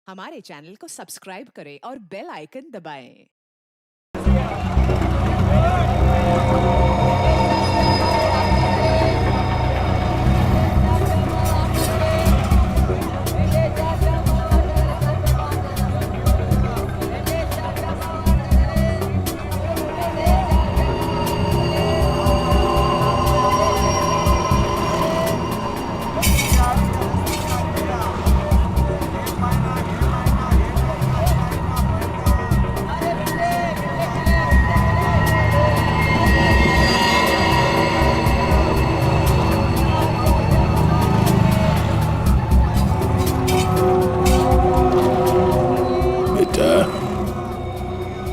हमारे चैनल को सब्सक्राइब करें और बेल आइकन दबाएं।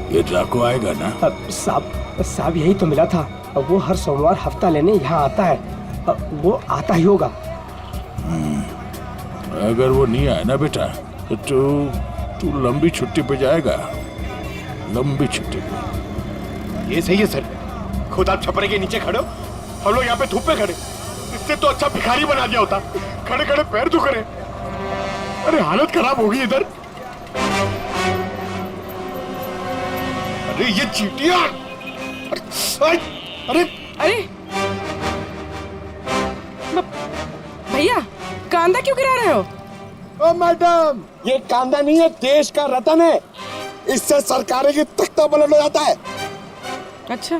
ये डाकू आएगा ना? साहब यही तो मिला था। अब वो हर सोमवार हफ्ता लेने यहाँ आता है। वो आता ही होगा। अगर वो नहीं आया ना बेटा तो तू लंबी छुट्टी पे जाएगा। लंबी छुट्टी पे। ये सही है सर। खुद आप छपरे के नीचे खड़े हो, हम लोग यहाँ पे धूप में खड़े। इससे तो अच्छा भिखारी बना दिया होता। खड़े खड़े पैर दुख रहे। अरे हालत खराब होगी इधर। अरे ये चीटियां। अरे भैया कांदा क्यों गिरा रहे हो? ओ मैडम, ये कांदा नहीं है, देश का रतन है। इससे सरकारें की तख्ता पलट हो जाता है। अच्छा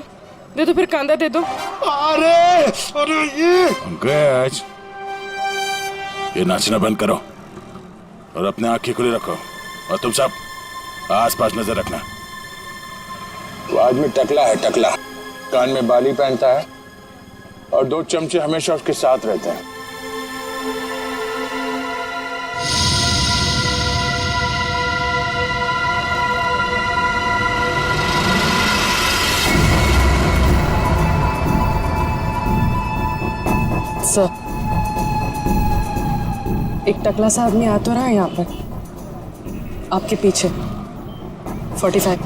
दे दो फिर, कांदा दे दो। अरे ये पंकज, ये नाचना बंद करो और अपने आंखें खुली रखो। और तुम सब आसपास नजर रखना। वो आदमी टकला है, टकला। कान में बाली पहनता है और 2 चमचे हमेशा उसके साथ रहते हैं। सर, एक टकला सा आदमी आ तो रहा है यहाँ पर, आपके पीछे। 45।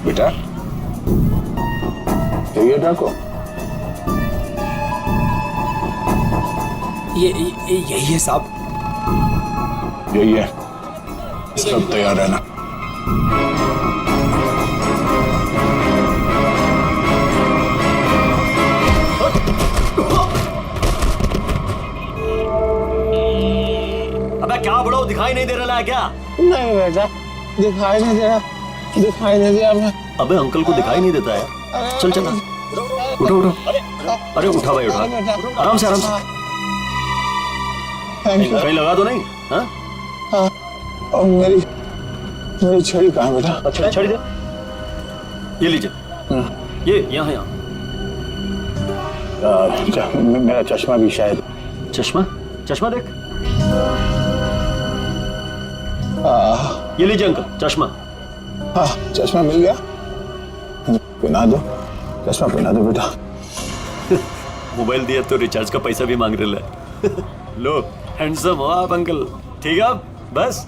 बेटा ये डाको, यही है साहब। यही है। सब तैयार रहना। अबे क्या बड़ो, दिखाई नहीं दे रहा है क्या? नहीं बेटा, दिखाई नहीं दे रहा। अबे अंकल को दिखाई नहीं देता है। चल चल उठो उठो। अरे उठा भाई उठा, आराम से आराम से। कहीं लगा तो नहीं? हाँ और मेरी छड़ी कहाँ बेटा? अच्छा छड़ी दे। ये लीजिए, ये यहाँ यहाँ। मेरा चश्मा भी शायद। चश्मा? चश्मा देख। ये लीजिए अंकल, चश्मा। हाँ, चश्मा मिल गया। पहना दो, चश्मा पहना दो बेटा। मोबाइल दिया तो रिचार्ज का पैसा भी मांग रहा है। लो, हैंडसम हो आप अंकल। ठीक है अब बस।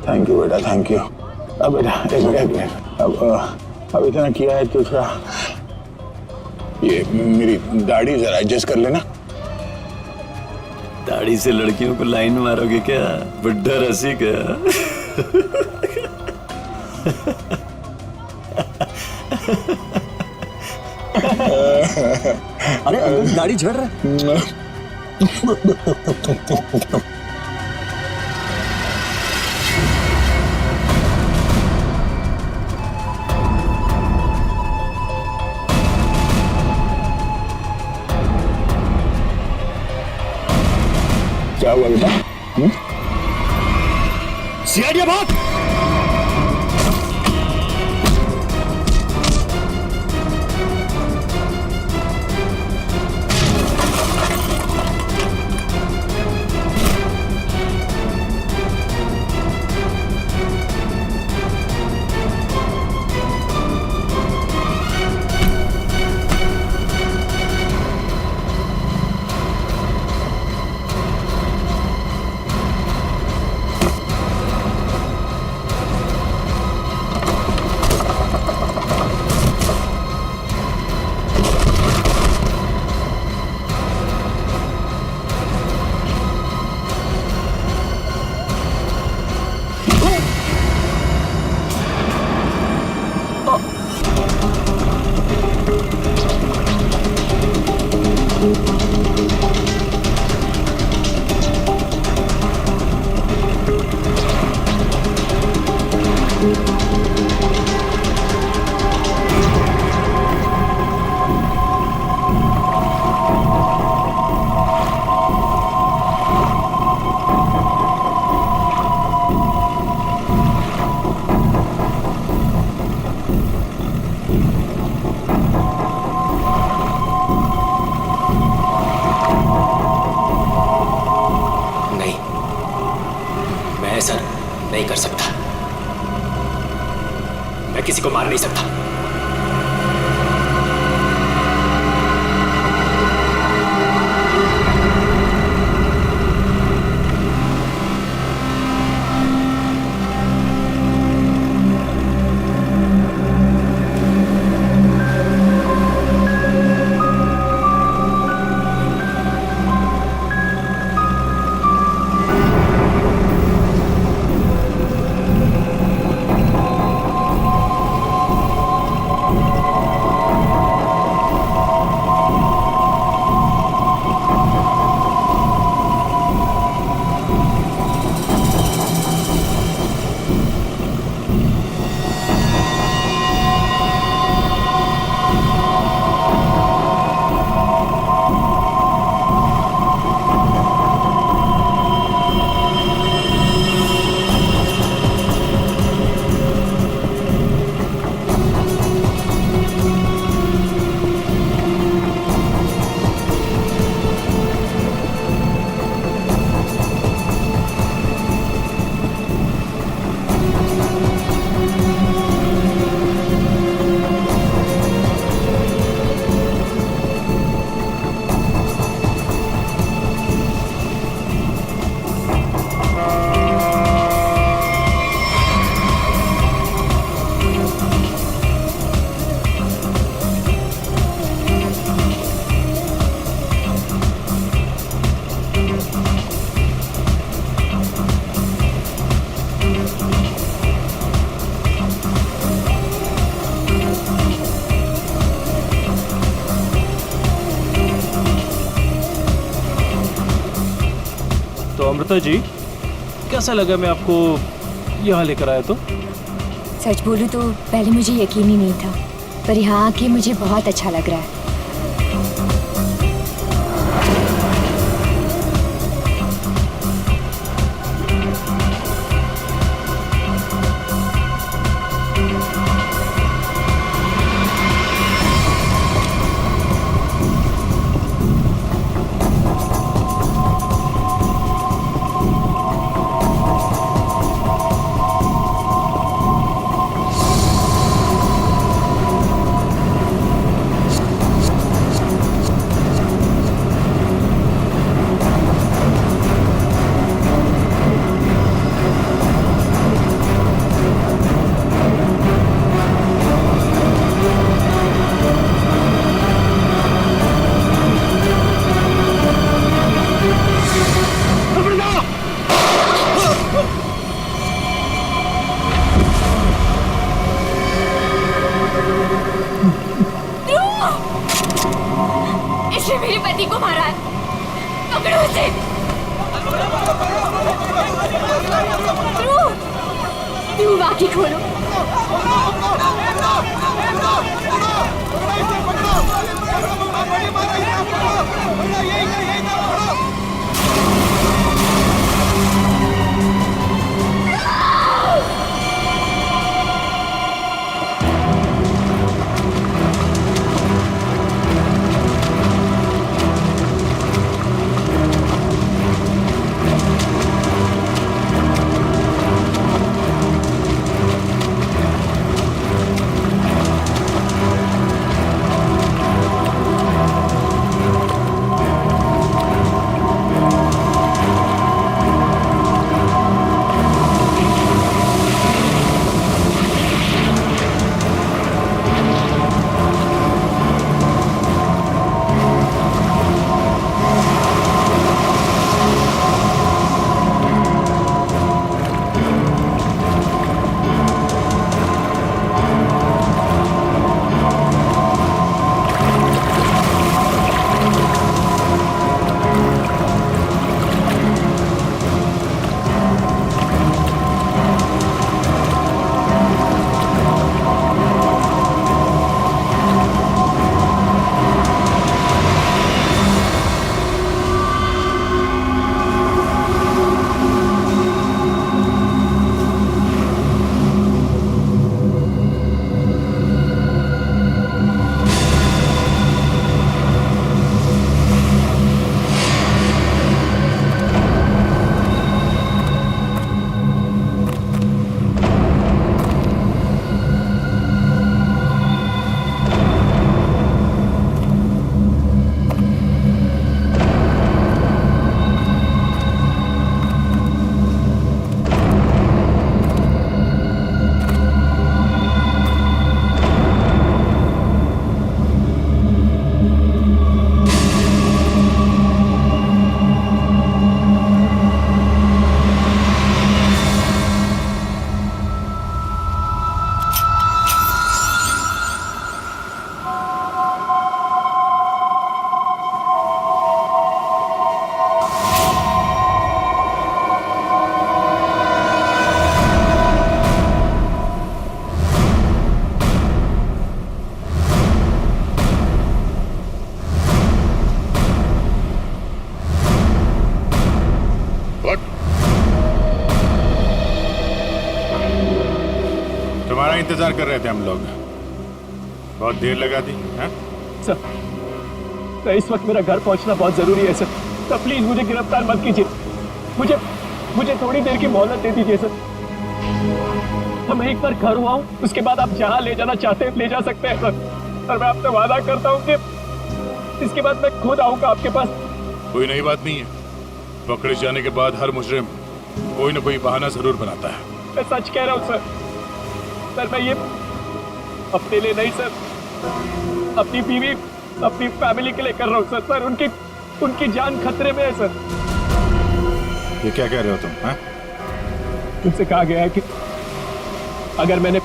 थैंक यू बेटा, थैंक यू। अब बेटा एक मिनट। अब इतना किया है तो थोड़ा ये मेरी दाढ़ी जरा एडजस्ट कर लेना। दाढ़ी से लड़कियों को लाइन मारोगे क्या? बुड्ढा रसी क्या? अरे अंकल दाढ़ी झड़ रहा है। क्या हुआ बेटा? सीआईडी भाग। सर, नहीं कर सकता। मैं किसी को मार नहीं सकता। तो अमृता जी, कैसा लगा मैं आपको यहाँ लेकर आया तो? सच बोलूं तो पहले मुझे यकीन ही नहीं था, पर यहाँ आके मुझे बहुत अच्छा लग रहा है। इसने मेरे पति को मारा है, पकड़ो उसे। ध्रुव, आंखें खोलो। तुम्हारा इंतजार कर रहे थे हम लोग। बहुत देर लगा दी है? सर इस वक्त मेरा घर पहुंचना बहुत जरूरी है सर प्लीज मुझे गिरफ्तार मत कीजिए। मुझे थोड़ी देर की मोहलत दे दीजिए सर। मैं एक बार घर हुआ हूँ, उसके बाद आप जहाँ ले जाना चाहते हैं ले जा सकते हैं सर। और मैं आपसे वादा करता हूँ कि इसके बाद मैं खुद आऊंगा आपके पास। कोई नई बात नहीं है। पकड़े जाने के बाद हर मुजरिम कोई ना कोई बहाना जरूर बनाता है। मैं सच कह रहा हूँ सर मैं ये अपने लिए नहीं सर, अपनी बीवी अपनी फैमिली के लिए कर रहा हूँ सर उनकी जान खतरे में है सर। ये क्या कह रहे हो तुम? हैं? तुमसे कहा गया है कि अगर मैंने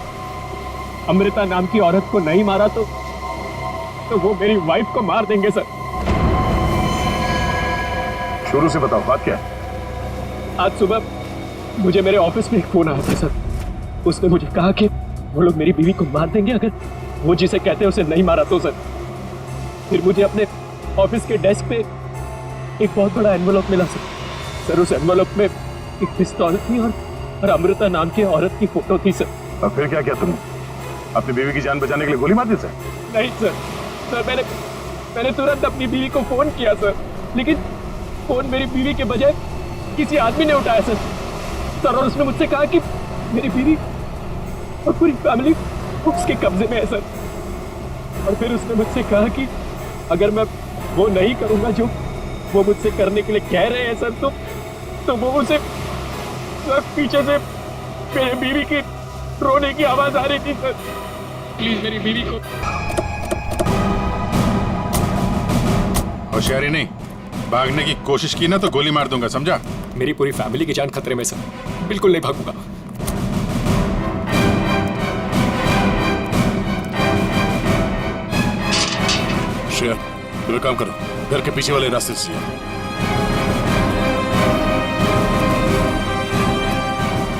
अमृता नाम की औरत को नहीं मारा तो वो मेरी वाइफ को मार देंगे सर। शुरू से बताओ बात क्या है? आज सुबह मुझे मेरे ऑफिस में एक फोन आया था सर। उसने मुझे कहा कि वो लोग मेरी बीवी को मार देंगे अगर वो जिसे कहते हैं उसे नहीं मारा तो सर। फिर मुझे अपने ऑफिस के डेस्क पे एक बहुत बड़ा एनवेलप मिला सर उस एनवेलप में एक पिस्तौल थी और अमृता नाम की औरत की फोटो थी सर। और फिर क्या किया तुमने? अपनी बीवी की जान बचाने के लिए गोली मार दी सर? नहीं सर मैंने तुरंत अपनी बीवी को फोन किया सर, लेकिन फोन मेरी बीवी के बजाय किसी आदमी ने उठाया सर और उसने मुझसे कहा कि मेरी बीवी और पूरी फैमिली उसके कब्जे में है सर। और फिर उसने मुझसे कहा कि अगर मैं वो नहीं करूंगा जो वो मुझसे करने के लिए कह रहे हैं सर तो वो मुझे सर पीछे से मेरी बीवी की रोने की आवाज आ रही थी सर। प्लीज मेरी बीवी को। होशियारी नहीं, भागने की कोशिश की ना तो गोली मार दूंगा, समझा? मेरी पूरी फैमिली की जान खतरे में सर, बिल्कुल नहीं भागूंगा। शेर तुम एक काम करो, घर के पीछे वाले रास्ते से जाओ।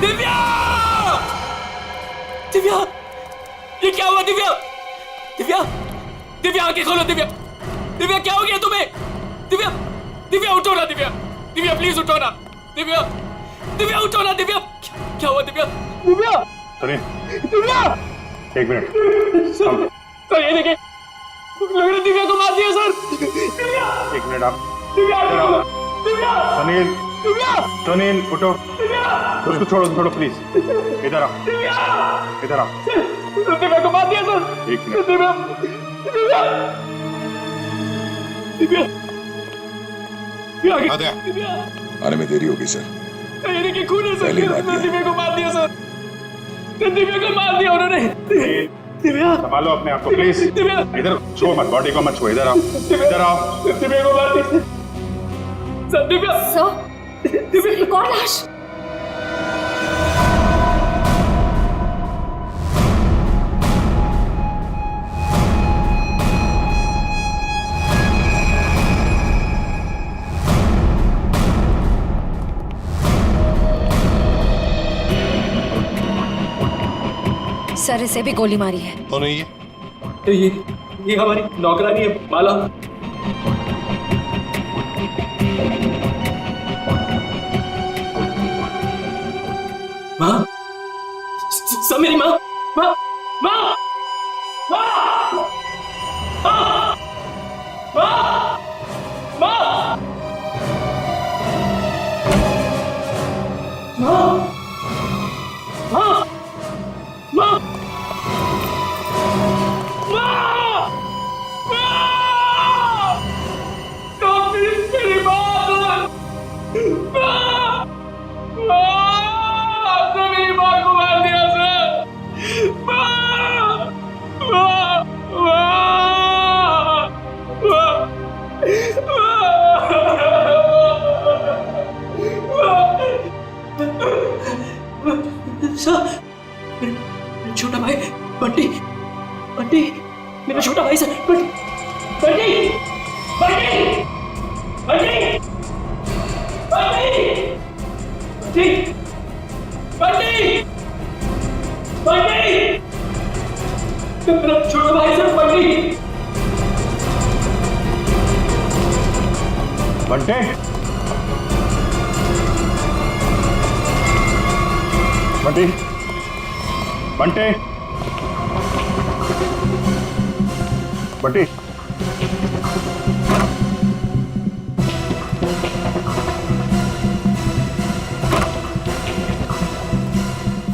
दिव्या! दिव्या! ये क्या हुआ दिव्या? दिव्या! दिव्या आंखें खोलो दिव्या! दिव्या क्या हो गया तुम्हें? दिव्या! दिव्या उठो ना दिव्या! दिव्या प्लीज उठो ना! दिव्या! दिव्या उठो ना दिव्या! क्या हुआ दिव्या? दिव्या! सुनिए, दिव्या! एक मिनट। सर ये देखिए, लग रहा है दिव्या को मार दिया सर। दिव्या! एक मिनट आप। दिव्या! दिव्या! सुनील, दिव्या! सुनील उठो। दिव्या! उसको छोड़ो प्लीज। इधर आओ, इधर आओ। दिव्या को मार दिया सर। एक मिनट। दिव्या! दिव्या! दिव्या! आ गया। दिव्या! आने में देरी होगी सर। ये देखिए खून है सर। पहली बात ये। दिव्या को मार दिया सर। दिव्या को मार दिया उन्होंने। दिव्या! संभालो अपने आप को प्लीज। दिव्या! इधर छुओ मत, बॉडी को मत छुओ। इधर आओ, इधर आओ। दिव्या को मार दिया सर। दिव्या! सर एक और लाश। सर इसे भी गोली मारी है। कौन है ये? ये हमारी नौकरानी है माला। माँ, सब मेरी माँ, माँ, माँ, माँ, माँ, माँ, माँ, माँ, माँ, माँ, मेरी बात मेरी माँ को मार दिया सर। छोटा भाई बंटी, बंटी मेरा छोटा भाई सर। बंटी, बंटी, बंटी, बंटी, बंटी, बंटी, बंटी, मेरा छोटा भाई सर। बंटी, बंटे, बंटी, बंटे, बंटे,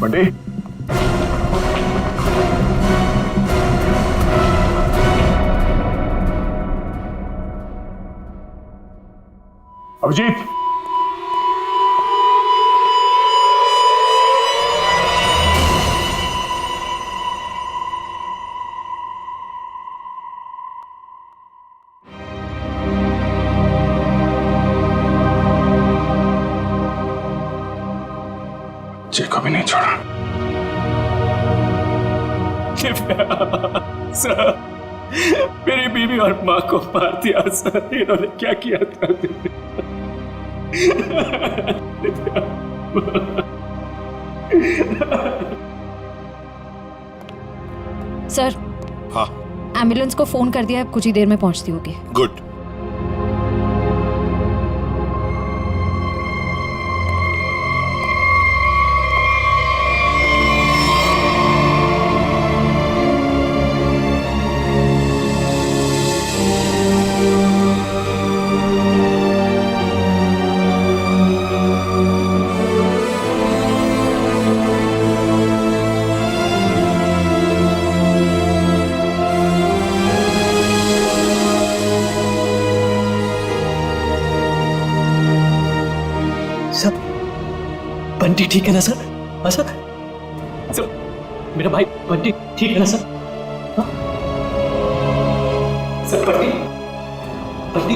बंटे, अभिजीत, बच्चे को भी नहीं छोड़ा। सर, मेरी बीवी और माँ को मार दिया सर। इन्होंने क्या किया था? सर, हाँ, एम्बुलेंस को फोन कर दिया, अब कुछ ही देर में पहुंचती होगी। गुड। बंटी ठीक है ना सर? हाँ सर? सर, मेरा भाई बंटी ठीक है ना सर? हाँ? सर बंटी, बंटी,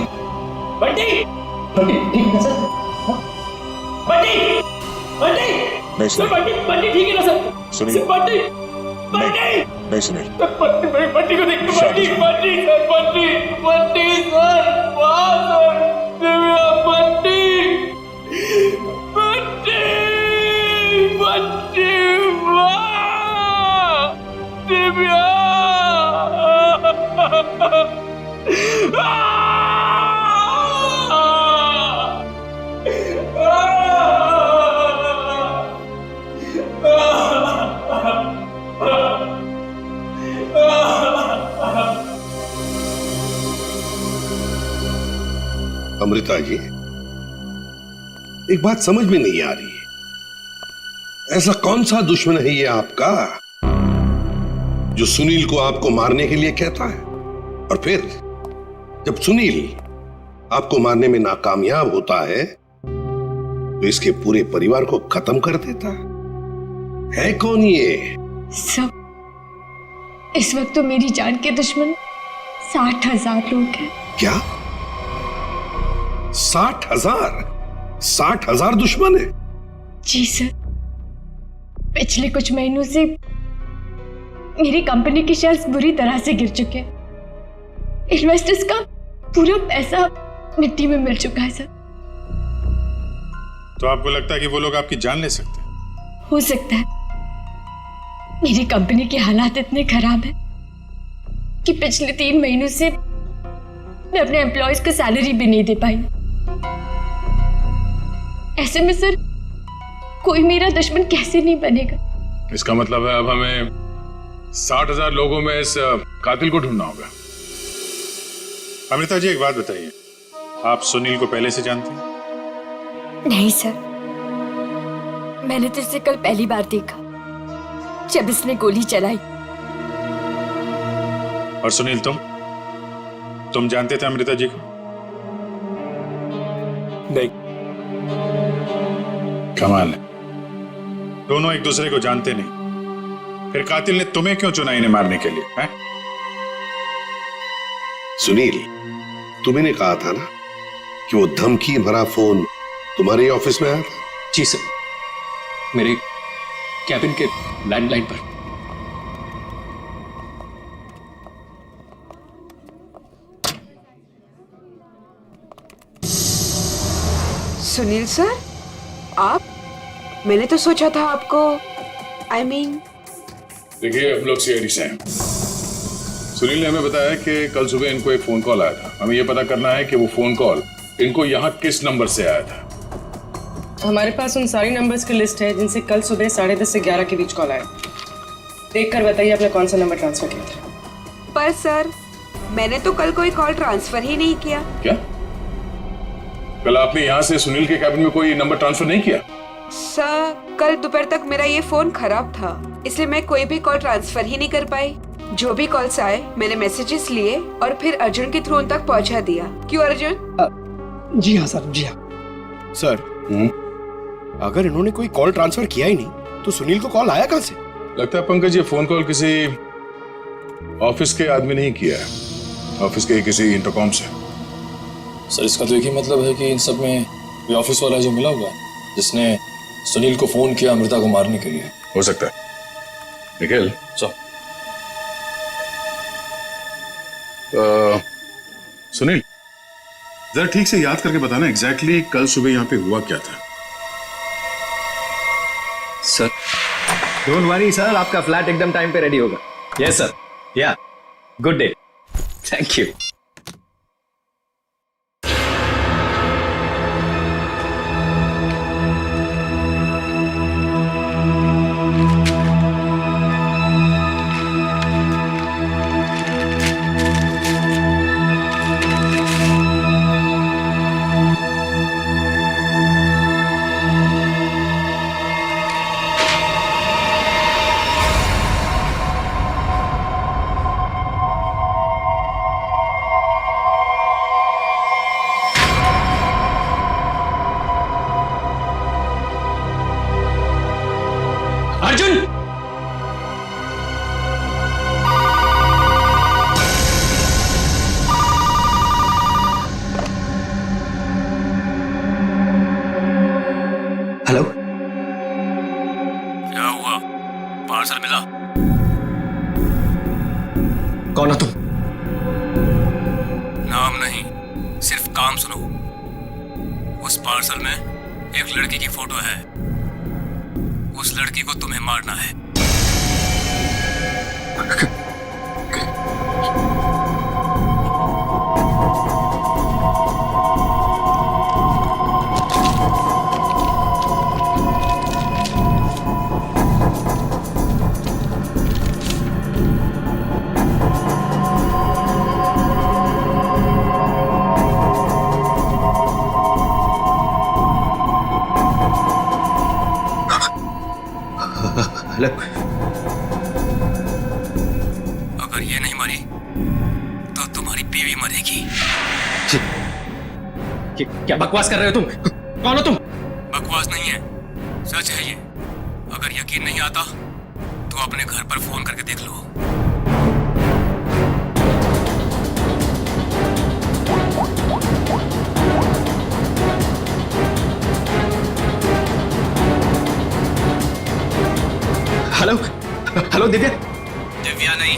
बंटी, बंटी ठीक है ना सर? हाँ? बंटी, बंटी, सर बंटी, बंटी ठीक है ना सर? सुनिए, बंटी, बंटी, नहीं सुनिए, बंटी को देखो, बंटी, बंटी सर, बंटी, बंटी सर, वाह सर, दिव्या, बंटी, बंटी, बंटी, वाह, दिव्या, अमृता जी, एक बात समझ में नहीं आ रही है, ऐसा कौन सा दुश्मन है ये आपका जो सुनील को आपको मारने के लिए कहता है, और फिर जब सुनील आपको मारने में नाकामयाब होता है तो इसके पूरे परिवार को खत्म कर देता है कौन ये? सब इस वक्त तो मेरी जान के दुश्मन 60,000 लोग हैं। क्या 60,000? 60,000 दुश्मन है? जी सर, पिछले कुछ महीनों से मेरी कंपनी के शेयर्स बुरी तरह से गिर चुके हैं। इन्वेस्टर्स का पूरा पैसा मिट्टी में मिल चुका है सर। तो आपको लगता है कि वो लोग आपकी जान ले सकते हैं? हो सकता है। मेरी कंपनी के हालात इतने खराब हैं कि पिछले 3 महीनों से मैं अपने एम्प्लॉयज को सैलरी भी नहीं दे पाई। ऐसे में सर कोई मेरा दुश्मन कैसे नहीं बनेगा? इसका मतलब है अब हमें 60,000 लोगों में इस कातिल को ढूंढना होगा। अमृता जी, एक बात बताइए, आप सुनील को पहले से जानते हैं? नहीं सर, मैंने तो इसे कल पहली बार देखा जब इसने गोली चलाई। और सुनील, तुम जानते थे अमृता जी को? नहीं। कमाल है, दोनों एक दूसरे को जानते नहीं, फिर कातिल ने तुम्हें क्यों चुना इन्हें मारने के लिए? हैं? सुनील, तुम्हें कहा था ना कि वो धमकी भरा फोन तुम्हारे ऑफिस में आया था? जी सर, मेरे कैबिन के लैंडलाइन पर। सुनील सर, आप? मैंने तो सोचा था आपको देखिए, हम लोग सीआईडी से हैं। सुनील ने हमें बताया कि कल सुबह इनको एक फोन कॉल आया था। हमें यह पता करना है कि वो फोन कॉल इनको यहाँ किस नंबर से आया था। हमारे पास उन सारी नंबर्स की लिस्ट है जिनसे कल सुबह 10:30 से 11 के बीच कॉल आया। देख कर बताइए आपने कौन सा नंबर ट्रांसफर किया था। पर सर, मैंने तो कल कोई कॉल ट्रांसफर ही नहीं किया। क्या कल आपने यहाँ से सुनील के कैबिन में कोई नंबर ट्रांसफर नहीं किया? सर, कल दोपहर तक मेरा ये फोन खराब था, इसलिए मैं कोई भी कॉल ट्रांसफर ही नहीं कर पाई। जो भी कॉल्स आए मैंने मैसेजेस लिए और फिर अर्जुन के थ्रू उन तक पहुंचा दिया। क्यों अर्जुन? जी हाँ सर, जी हाँ सर। अगर इन्होंने कोई कॉल ट्रांसफर किया ही नहीं तो सुनील को कॉल आया कहाँ से? लगता है पंकज ये फोन कॉल किसी ऑफिस के आदमी ने ही किया है, ऑफिस के किसी इंटरकॉम से। सर इसका तो एक ही मतलब है कि इन सब में ये ऑफिस वाला जो मिला हुआ है जिसने सुनील को फोन किया अमृता को मारने के लिए। हो सकता है। निखिल सर, सुनील जरा ठीक से याद करके बताना एग्जैक्टली कल सुबह यहाँ पे हुआ क्या था। सर डोंट वरी सर, आपका फ्लैट एकदम टाइम पे रेडी होगा। यस सर, या good day, thank you. Arjun! Hello, क्या हुआ? पार्सल मिला? कौन हो तुम? नाम नहीं, सिर्फ काम सुनो। उस पार्सल में एक लड़की की फोटो है। उस लड़की को तुम्हें मारना है। हेलो, अगर ये नहीं मरी तो तुम्हारी बीवी मरेगी। क्या बकवास कर रहे हो तुम? कौन हो तुम? बकवास नहीं है, सच है ये। अगर यकीन नहीं आता तो अपने घर पर फोन करके देख लो। Hello hello Divya. दिव्या नहीं,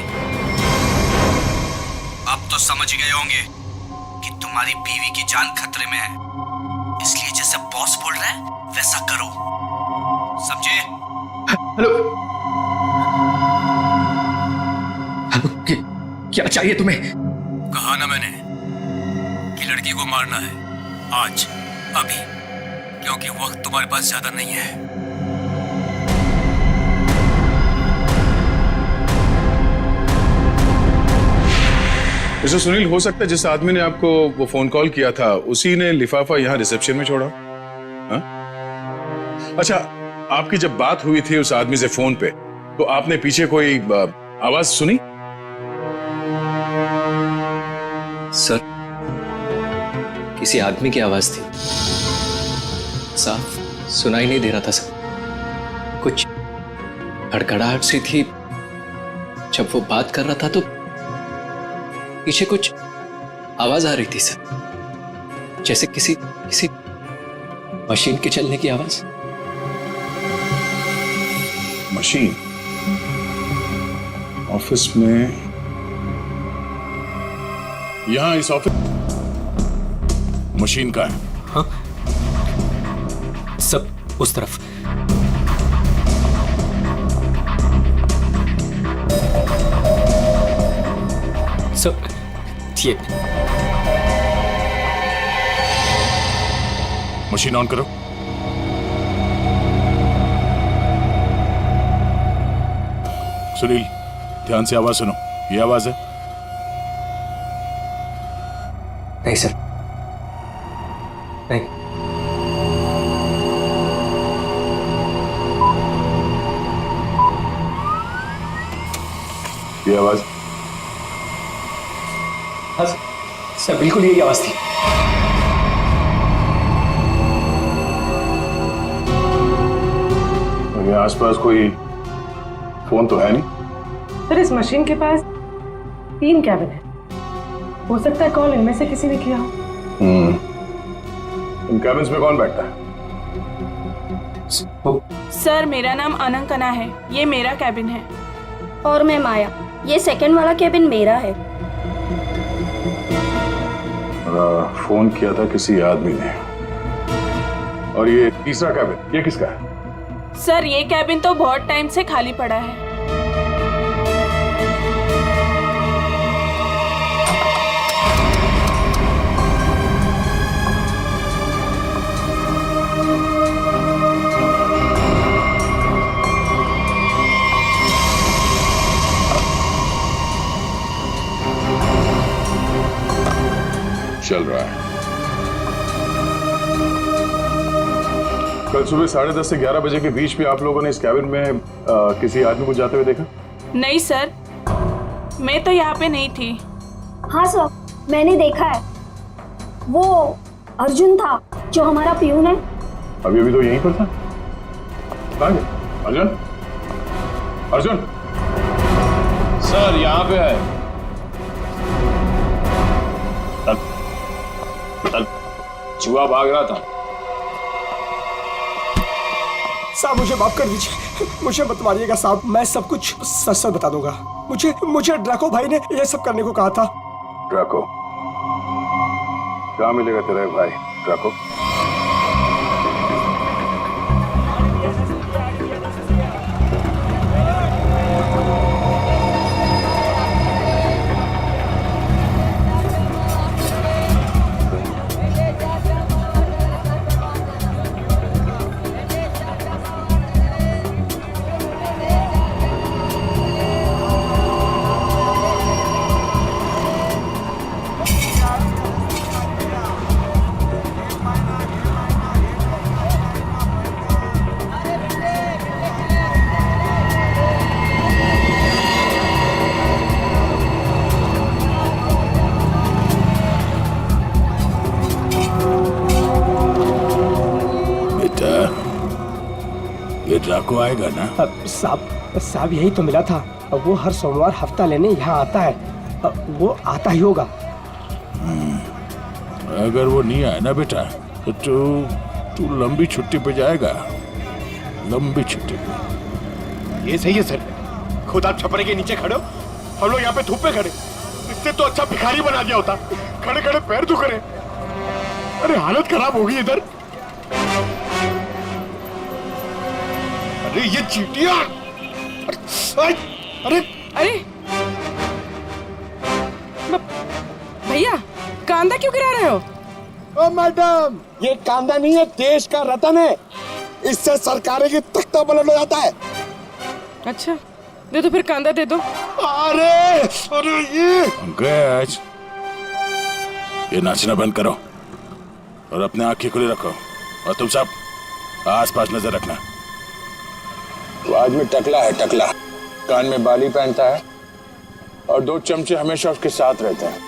अब तो समझ गए होंगे कि तुम्हारी बीवी की जान खतरे में है, इसलिए जैसे बॉस बोल रहा है वैसा करो, समझे? हेलो हेलो, क्या चाहिए तुम्हें? कहा ना मैंने कि लड़की को मारना है, आज, अभी, क्योंकि वक्त तुम्हारे पास ज्यादा नहीं है। मिस्टर सुनील, हो सकता है जिस आदमी ने आपको वो फोन कॉल किया था उसी ने लिफाफा यहाँ रिसेप्शन में छोड़ा। हा? अच्छा, आपकी जब बात हुई थी उस आदमी से फोन पे तो आपने पीछे कोई आवाज सुनी? सर, किसी आदमी की आवाज थी, साफ सुनाई नहीं दे रहा था सर। कुछ हड़कड़ाहट सी थी। जब वो बात कर रहा था तो पीछे कुछ आवाज आ रही थी सर, जैसे किसी मशीन के चलने की आवाज। मशीन? ऑफिस में? यहां इस ऑफिस मशीन का है? हाँ, सब उस तरफ। सब ये मशीन ऑन करो। सुनील, ध्यान से आवाज सुनो। ये आवाज है? नहीं सर, नहीं। ये आवाज? हाँ सर, बिल्कुल यही आवाज थी। ये आसपास कोई फोन तो है नहीं? सर, इस मशीन के पास 3 कैबिन है। हो सकता है कॉल इनमें से किसी ने किया हो। इन कैबिन्स में कौन बैठता है? सर, मेरा नाम अनंकना है, ये मेरा कैबिन है। और मैं माया, ये सेकंड वाला कैबिन मेरा है। फोन किया था किसी आदमी ने। और ये तीसरा कैबिन, ये किसका है? सर, ये कैबिन तो बहुत टाइम से खाली पड़ा है। चल रहा है। कल सुबह 10:30 से 11 बजे के बीच में आप लोगों ने इस कैबिन में किसी आदमी को जाते हुए देखा? नहीं सर, मैं तो यहाँ पे नहीं थी। हाँ सर, मैंने देखा है। वो अर्जुन था जो हमारा पियून है। अभी अभी तो यहीं पर था। कहाँ गया? अर्जुन? अर्जुन? सर, यहाँ पे है। चूहा भाग रहा था। साहब, मुझे माफ कर दीजिए, मुझे मत मारिएगा साहब, मैं सब कुछ सच सच बता दूंगा। मुझे ड्रैको भाई ने ये सब करने को कहा था। ड्रैको? कहाँ मिलेगा तेरा भाई ड्रैको? ड्रैको आएगा ना? साहब यही तो मिला था। वो हर सोमवार हफ्ता लेने यहाँ आता है। वो आता ही होगा। अगर वो नहीं आया ना बेटा तो तू लंबी छुट्टी पे जाएगा। लंबी छुट्टी पे। ये सही है सर, खुद आप छपरे के नीचे खड़े हो, हम लोग यहाँ पे धूप में खड़े। इससे तो अच्छा भिखारी बना दिया होता। खड़े खड़े पैर दुख रहे। अरे हालत खराब हो गई इधर। अरे ये चीटियां! अरे भैया, कांदा क्यों गिरा रहे हो? ओ मैडम, ये कांदा नहीं है, देश का रतन है। इससे सरकारें की तख्ता पलट हो जाता है। अच्छा, दे दो फिर, कांदा दे दो। अरे ये पंकज, ये नाचना बंद करो और अपने आंखें खुली रखो। और तुम सब आस-पास नजर रखना। वो आदमी टकला है, टकला। कान में बाली पहनता है और 2 चमचे हमेशा उसके साथ रहते हैं।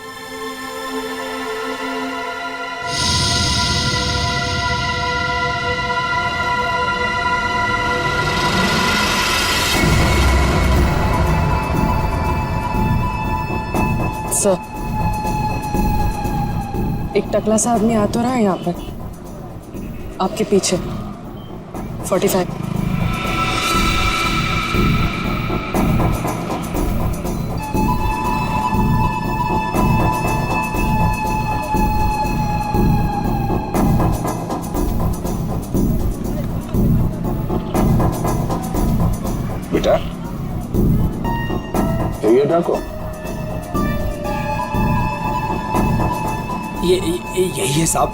सर, एक टकला सा आदमी आ तो रहा है यहाँ पर, आपके पीछे। 45। बेटा, ये डाको। यही है साहब।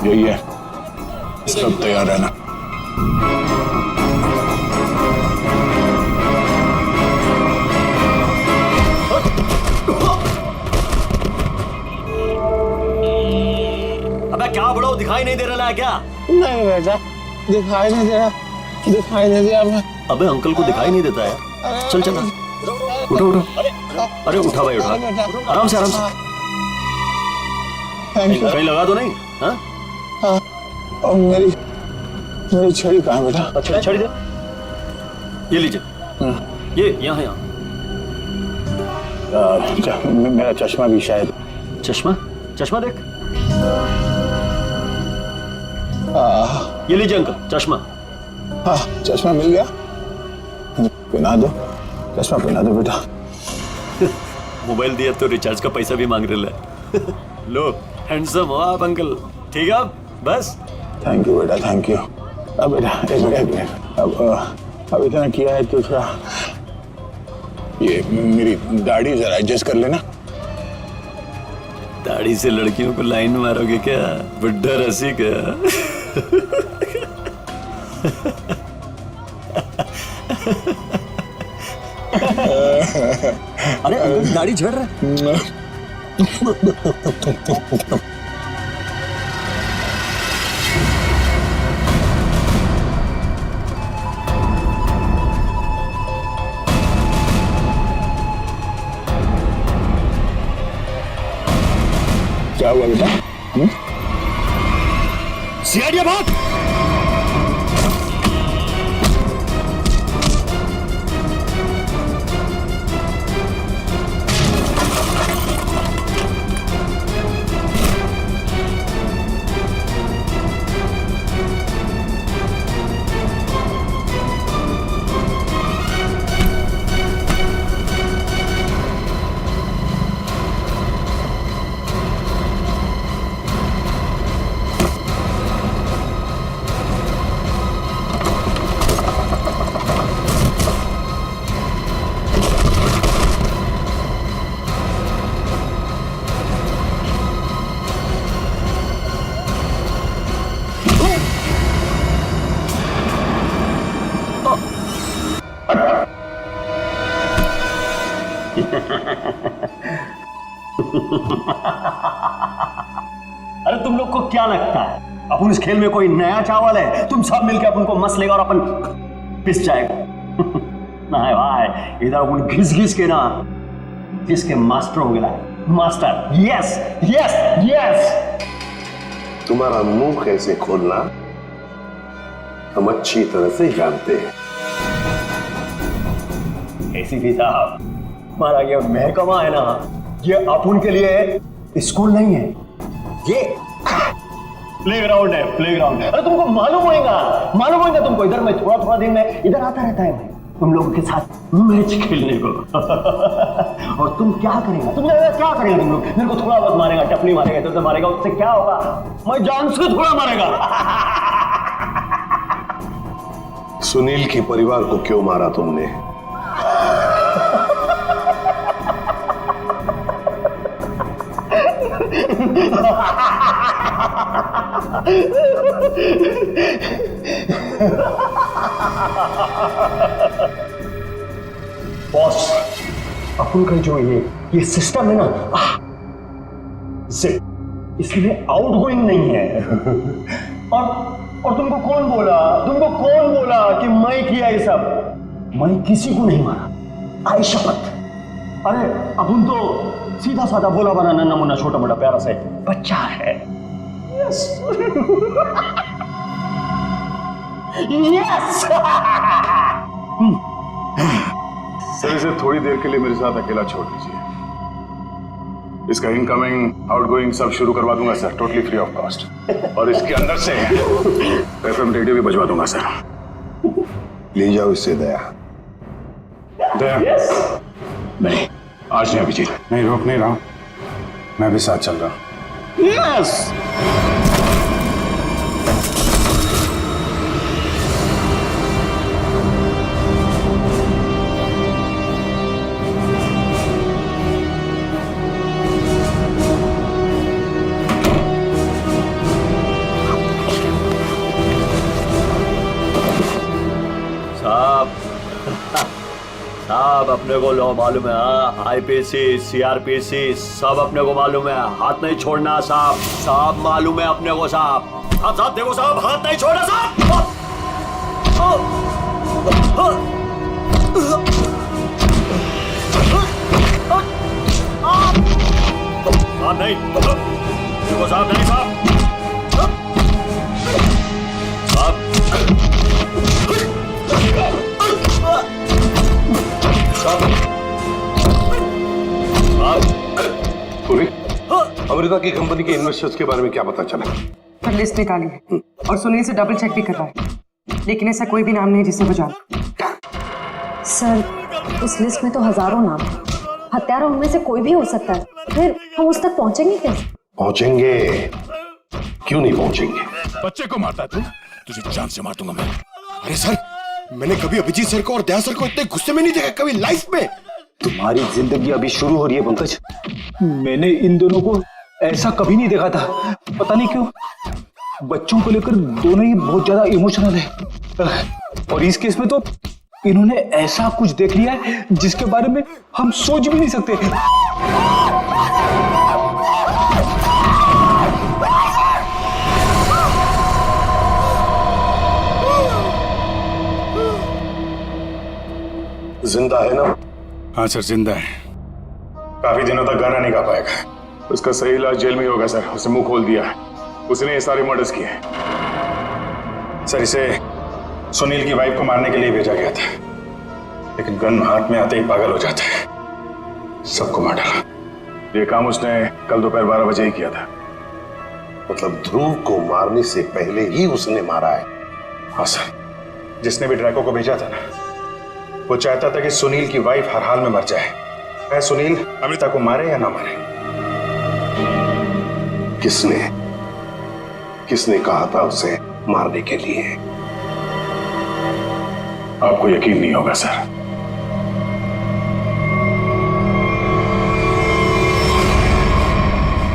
यही है। सब तैयार रहना। दिखाई नहीं दे रहा है क्या? नहीं बेटा, दिखाई नहीं दे रहा, दिखाई नहीं दिया मैं। अबे अंकल को दिखाई नहीं देता है। चल चल उठो उठो। अरे उठा भाई उठा, आराम से आराम से। कहीं लगा तो नहीं? हाँ और मेरी छड़ी कहाँ है बेटा? अच्छा छड़ी दे, ये लीजिए। ये यहाँ यहाँ। मेरा चश्मा भी शायद। चश्मा? चश्मा देख। ये लीजिए अंकल चश्मा। हाँ चश्मा मिल गया, पहना दो, चश्मा पहना दो बेटा। मोबाइल दिया तो रिचार्ज का पैसा भी मांग रहे। लो हैंडसम हो आप अंकल। ठीक है बस। थैंक यू बेटा, थैंक यू। अब बेटा एक मिनट, अब इतना किया है तो थोड़ा ये मेरी दाढ़ी जरा एडजस्ट कर लेना। दाढ़ी से लड़कियों को लाइन मारोगे क्या? बुड्ढा रसी क्या? अरे अंकल दाढ़ी झड़ रहा है। क्या हुआ बेटा? सीआईडी बात। अरे तुम लोग को क्या लगता है अपन इस खेल में कोई नया चावल है? तुम सब मिलकर अपन को मस लेगा और अपन पिस जाएगा। ना है भाई, इधर अपन घिस घिस के ना जिसके मास्टर हो गया। Master, yes yes yes. तुम्हारा मुंह कैसे खोलना हम अच्छी तरह से जानते हैं। एसीपी साहब, हमारा ये महकमा है ना, ये अपन के लिए स्कूल नहीं है, ये प्लेग्राउंड है, प्लेग्राउंड है। अरे तुमको मालूम होगा तुमको। इधर मैं थोड़ा थोड़ा दिन में इधर आता रहता है भाई, तुम लोगों के साथ मैच खेलने को। और तुम क्या करेगा? तुम क्या करेगा? तुम लोग मेरे को थोड़ा बहुत मारेगा, टपली मारेगा, इधर से मारेगा, उससे क्या होगा? मैं जान से थोड़ा मारेगा। सुनील के परिवार को क्यों मारा तुमने? बॉस, अपन का जो ये सिस्टम है ना, इसमें आउटगोइंग नहीं है। और तुमको कौन बोला कि मैं किया ये सब? मैं किसी को नहीं मारा, आई शपथ। अरे अपन तो सीधा साधा भोला बना नन्ना मुन्ना छोटा मोटा प्यारा सा बच्चा है। Yes yes. सर इसे थोड़ी देर के लिए मेरे साथ अकेला छोड़ दीजिए। इसका इनकमिंग आउटगोइंग सब शुरू करवा दूंगा sir, totally free of cost. और इसके अंदर से एफएम रेडियो भी बजवा दूंगा सर। ले जाओ इससे दया। दया नहीं, आज नहीं अभिजीत, नहीं रोक नहीं रहा हूं, मैं भी साथ चल रहा हूं। यस। साहब अपने को लो मालूम है, आईपीसी सीआरपीसी सब अपने को मालूम है, हाथ नहीं छोड़ना साहब, साहब मालूम है अपने को साहब। साहब साहब देखो साहब, हाथ नहीं छोड़ना साहब। साहब नहीं देखो साहब, नहीं साहब पूरी अमृता की कंपनी के इन्वेस्टर्स के बारे में क्या पता चला? लिस्ट निकाली है और सुनील से डबल चेक भी करवाए, लेकिन ऐसा कोई भी नाम नहीं जिससे वो जाने। सर उस लिस्ट में तो हजारों नाम हैं, हत्यारा उनमें से कोई भी हो सकता है, फिर हम उस तक पहुंचेंगे कैसे? पहुंचेंगे, क्यों नहीं पहुंचेंगे? बच्चे को मारता तू, तुझे जान से मार दूंगा मैं। अरे सर, मैंने कभी अभिजीत सर को और दया सर को इतने गुस्से में नहीं देखा कभी लाइफ में। तुम्हारी जिंदगी अभी शुरू हो रही है पंकज, मैंने इन दोनों को ऐसा कभी नहीं देखा था, पता नहीं क्यों बच्चों को लेकर दोनों ही बहुत ज्यादा इमोशनल है, और इस केस में तो इन्होंने ऐसा कुछ देख लिया है जिसके बारे में हम सोच भी नहीं सकते। जिंदा है ना? हाँ सर जिंदा है। काफी दिनों तक गाना नहीं गा पाएगा, उसका सही इलाज जेल में ही होगा सर। उसे मुंह खोल दिया है, उसने ये सारे मर्डर्स किए हैं सर। इसे सुनील की वाइफ को मारने के लिए भेजा गया था, लेकिन गन हाथ में आते ही पागल हो जाता है, सबको मार डाला। ये काम उसने कल दोपहर 12 बजे ही किया था। मतलब ध्रुव को मारने से पहले ही उसने मारा है? हाँ सर, जिसने भी ड्रैको को भेजा था ना, वो चाहता था कि सुनील की वाइफ हर हाल में मर जाए, चाहे सुनील अमृता को मारे या ना मारे। किसने कहा था उसे मारने के लिए? आपको यकीन नहीं होगा सर।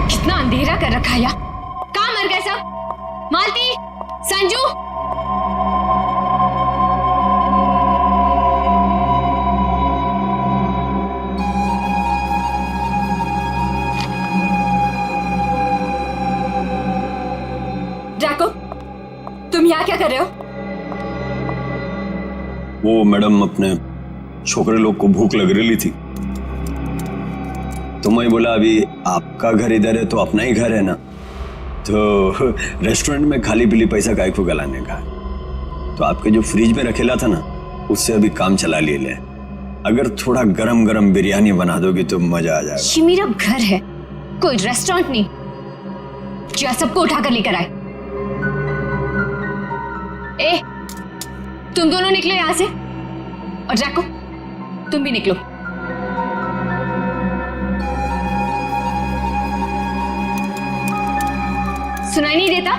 कितना अंधेरा कर रखा है, कहाँ मर गए सब? मालती, संजू, ड्रैको, तुम यहाँ क्या कर रहे हो? वो मैडम अपने छोकरे लोग को भूख लग रही थी, तो मैं बोला अभी आपका घर इधर है तो अपना ही घर है ना, तो रेस्टोरेंट में खाली पीली पैसा काय को गलाने का, तो आपके जो फ्रिज में रखेला था ना उससे अभी काम चला ले। अगर थोड़ा गरम गरम बिरयानी बना दोगी तो मजा आ जाएगा। ये मेरा घर है, कोई रेस्टोरेंट नहीं जो सबको उठाकर लेकर आए। ए, तुम दोनों निकलो यहां से, और ड्रैको तुम भी निकलो। सुनाई नहीं देता?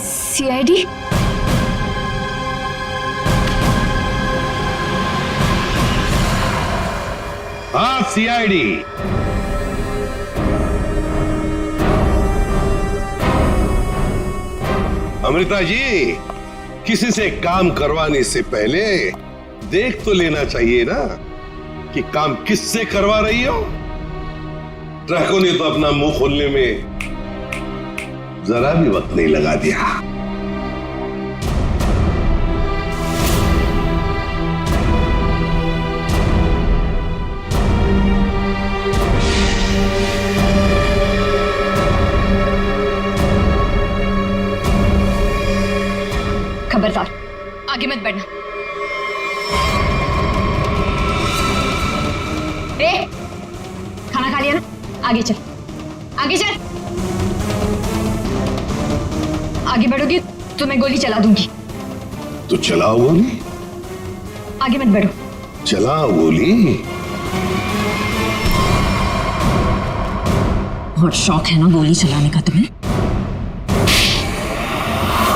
सीआईडी? हाँ सीआईडी। अमृता जी, किसी से काम करवाने से पहले देख तो लेना चाहिए ना कि काम किससे करवा रही हो। ड्रैको ने तो अपना मुंह खोलने में जरा भी वक्त नहीं लगा दिया। खबरदार, आगे मत बढ़ना। ए, खाना खा लिया ना? आगे चल, आगे चल। आगे बढ़ोगी तो मैं गोली चला दूंगी। तो चलाओ गोली। आगे मत बढ़ो। चलाओ गोली। बहुत शौक है ना गोली चलाने का तुम्हें?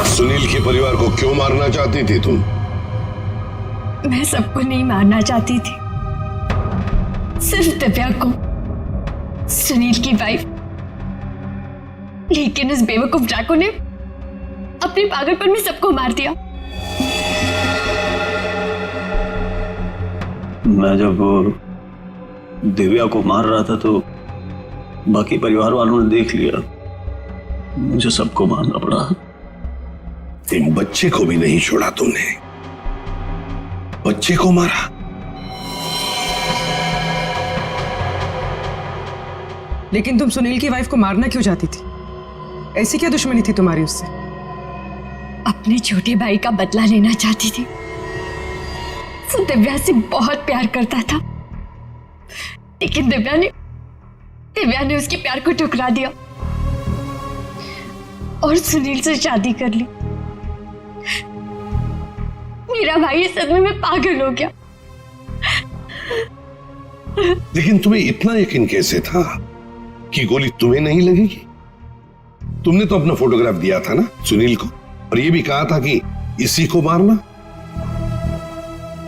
सुनील के परिवार को क्यों मारना चाहती थी तुम? मैं सबको नहीं मारना चाहती थी, सिर्फ दिव्या को, सुनील की वाइफ। लेकिन इस बेवकूफ ड्रैको ने अपने पागलपन में सबको मार दिया। मैं जब दिव्या को मार रहा था तो बाकी परिवार वालों ने देख लिया, मुझे सबको मारना पड़ा। एक बच्चे को भी नहीं छोड़ा तुमने, बच्चे को मारा। लेकिन तुम सुनील की वाइफ को मारना क्यों चाहती थी? ऐसी क्या दुश्मनी थी तुम्हारी उससे? अपने छोटे भाई का बदला लेना चाहती थी। वो दिव्या से बहुत प्यार करता था, लेकिन दिव्या ने उसके प्यार को ठुकरा दिया और सुनील से शादी कर ली। मेरा भाई इस सदमे में पागल हो गया। लेकिन तुम्हें इतना यकीन कैसे था कि गोली तुम्हें नहीं लगेगी? तुमने तो अपना फोटोग्राफ दिया था ना सुनील को, और ये भी कहा था कि इसी को मारना।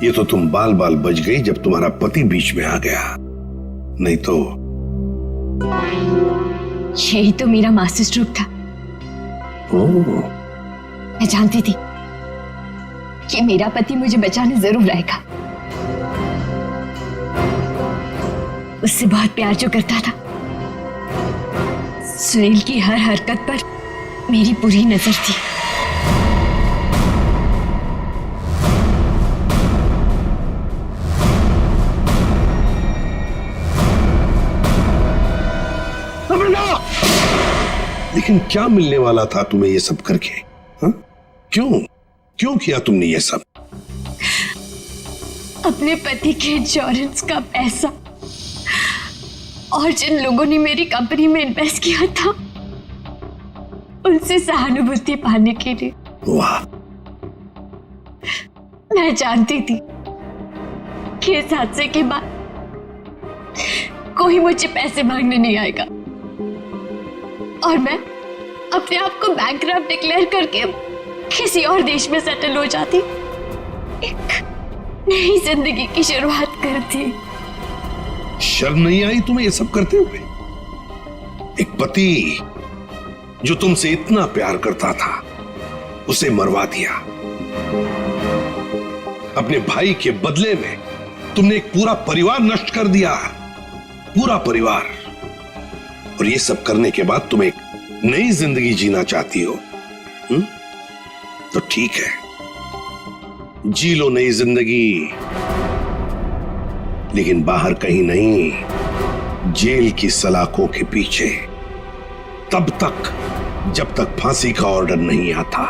ये तो तुम बाल बाल बच गई जब तुम्हारा पति बीच में आ गया, नहीं तो। यही तो मेरा मास्टर स्ट्रोक था। मैं जानती थी कि मेरा पति मुझे बचाने जरूर आएगा। उससे बहुत प्यार जो करता था। सुनील की हर हरकत पर मेरी पूरी नजर थी। लेकिन क्या मिलने वाला था तुम्हें ये सब करके? हा? क्यों किया तुमने ये सब? अपने पति के इंश्योरेंस का पैसा और जिन लोगों ने मेरी कंपनी में इन्वेस्ट किया था उनसे सहानुभूति पाने के लिए। वाह! मैं जानती थी कि इस हादसे के बाद कोई मुझे पैसे मांगने नहीं आएगा और मैं अपने आप को बैंकरप्ट डिक्लेयर करके किसी और देश में सेटल हो जाती, एक नई जिंदगी की शुरुआत करती। शर्म नहीं आई तुम्हें ये सब करते हुए? एक पति जो तुमसे इतना प्यार करता था उसे मरवा दिया। अपने भाई के बदले में तुमने एक पूरा परिवार नष्ट कर दिया, पूरा परिवार। और ये सब करने के बाद तुम एक नई जिंदगी जीना चाहती हो? तो ठीक है, जी लो नई जिंदगी, लेकिन बाहर कहीं नहीं, जेल की सलाखों के पीछे, तब तक जब तक फांसी का ऑर्डर नहीं आता।